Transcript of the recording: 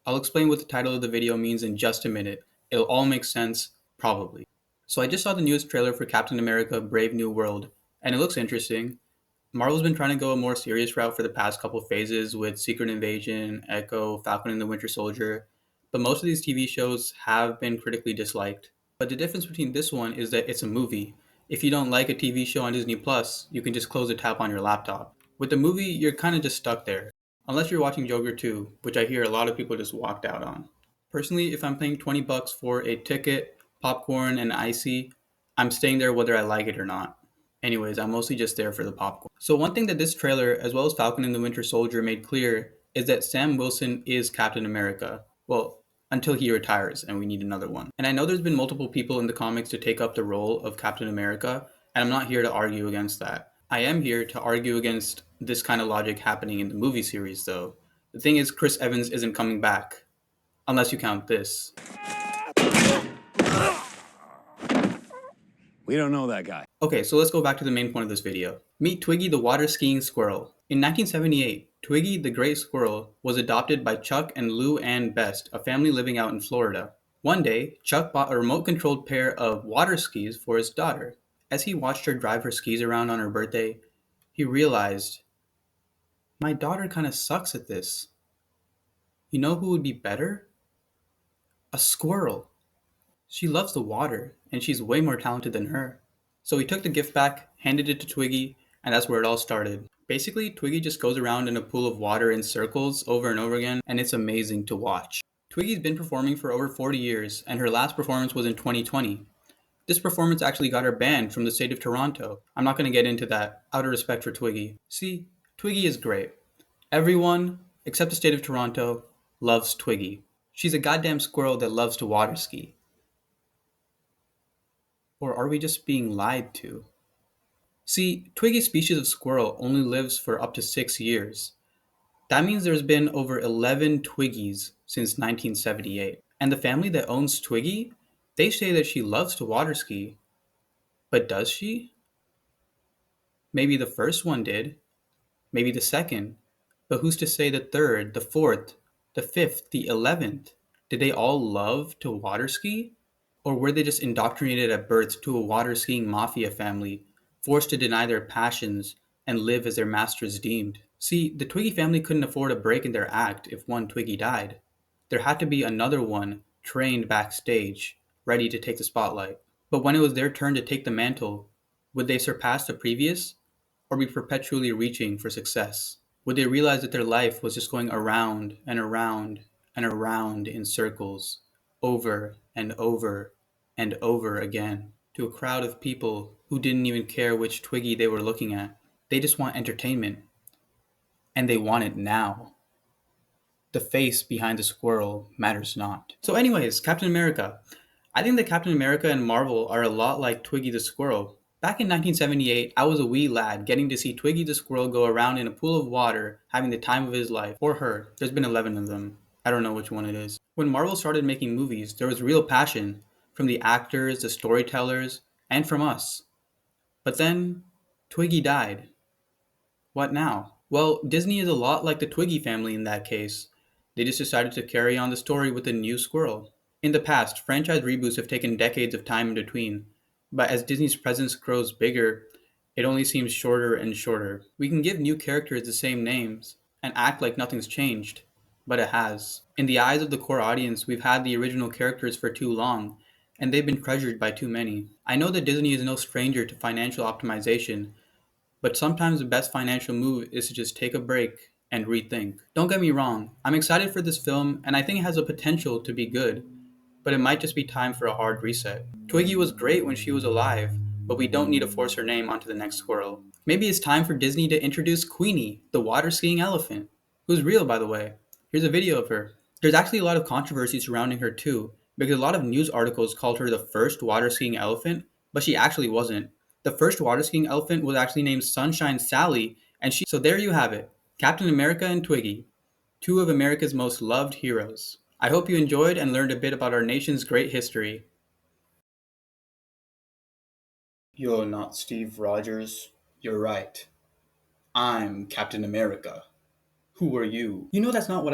I'll explain what the title of the video means in just a minute. It'll all make sense, probably. So I just saw the newest trailer for Captain America Brave New World, and it looks interesting. Marvel's been trying to go a more serious route for the past couple phases with Secret Invasion, Echo, Falcon and the Winter Soldier, but most of these TV shows have been critically disliked. But the difference between this one is that it's a movie. If you don't like a TV show on Disney Plus, you can just close the tab on your laptop. With the movie, you're kind of just stuck there. Unless you're watching Joker 2, which I hear a lot of people just walked out on. Personally, if I'm paying 20 bucks for a ticket, popcorn, and icy, I'm staying there whether I like it or not. Anyways, I'm mostly just there for the popcorn. So one thing that this trailer, as well as Falcon and the Winter Soldier, made clear is that Sam Wilson is Captain America. Well, until he retires and we need another one. And I know there's been multiple people in the comics to take up the role of Captain America, and I'm not here to argue against that. I am here to argue against this kind of logic happening in the movie series, though. The thing is, Chris Evans isn't coming back. Unless you count this. We don't know that guy. Okay, so let's go back to the main point of this video. Meet Twiggy the water skiing squirrel. In 1978, Twiggy the gray squirrel was adopted by Chuck and Lou Ann Best, a family living out in Florida. One day, Chuck bought a remote-controlled pair of water skis for his daughter. As he watched her drive her skis around on her birthday, he realized, my daughter kind of sucks at this. You know who would be better? A squirrel. She loves the water, and she's way more talented than her. So he took the gift back, handed it to Twiggy, and that's where it all started. Basically, Twiggy just goes around in a pool of water in circles over and over again, and it's amazing to watch. Twiggy's been performing for over 40 years, and her last performance was in 2020. This performance actually got her banned from the state of Toronto. I'm not going to get into that, out of respect for Twiggy. See, Twiggy is great. Everyone, except the state of Toronto, loves Twiggy. She's a goddamn squirrel that loves to water ski. Or are we just being lied to? See, Twiggy's species of squirrel only lives for up to 6 years. That means there's been over 11 Twiggies since 1978. And the family that owns Twiggy, they say that she loves to water ski. But does she? Maybe the first one did. Maybe the second. But who's to say the third, the fourth, the fifth, the 11th? Did they all love to water ski? Or were they just indoctrinated at birth to a water skiing mafia family, forced to deny their passions and live as their masters deemed? See, the Twiggy family couldn't afford a break in their act if one Twiggy died. There had to be another one trained backstage, ready to take the spotlight. But when it was their turn to take the mantle, would they surpass the previous, or be perpetually reaching for success? Would they realize that their life was just going around and around and around in circles, over and over and over again, to a crowd of people who didn't even care which Twiggy they were looking at? They just want entertainment. And they want it now. The face behind the squirrel matters not. So anyways, Captain America. I think that Captain America and Marvel are a lot like Twiggy the squirrel. Back in 1978, I was a wee lad getting to see Twiggy the squirrel go around in a pool of water, having the time of his life. Or her. There's been 11 of them. I don't know which one it is. When Marvel started making movies, there was real passion from the actors, the storytellers, and from us. But then, Twiggy died. What now? Well, Disney is a lot like the Twiggy family in that case. They just decided to carry on the story with a new squirrel. In the past, franchise reboots have taken decades of time in between, but as Disney's presence grows bigger, it only seems shorter and shorter. We can give new characters the same names and act like nothing's changed, but it has. In the eyes of the core audience, we've had the original characters for too long, and they've been treasured by too many. I know that Disney is no stranger to financial optimization, but sometimes the best financial move is to just take a break and rethink. Don't get me wrong, I'm excited for this film and I think it has the potential to be good, but it might just be time for a hard reset. Twiggy was great when she was alive, but we don't need to force her name onto the next squirrel. Maybe it's time for Disney to introduce Queenie, the water skiing elephant, who's real by the way. Here's a video of her. There's actually a lot of controversy surrounding her too, because a lot of news articles called her the first water skiing elephant, but she actually wasn't. The first water skiing elephant was actually named Sunshine Sally, so there you have it. Captain America and Twiggy, two of America's most loved heroes. I hope you enjoyed and learned a bit about our nation's great history. You're not Steve Rogers. You're right. I'm Captain America. Who are you? You know that's not what I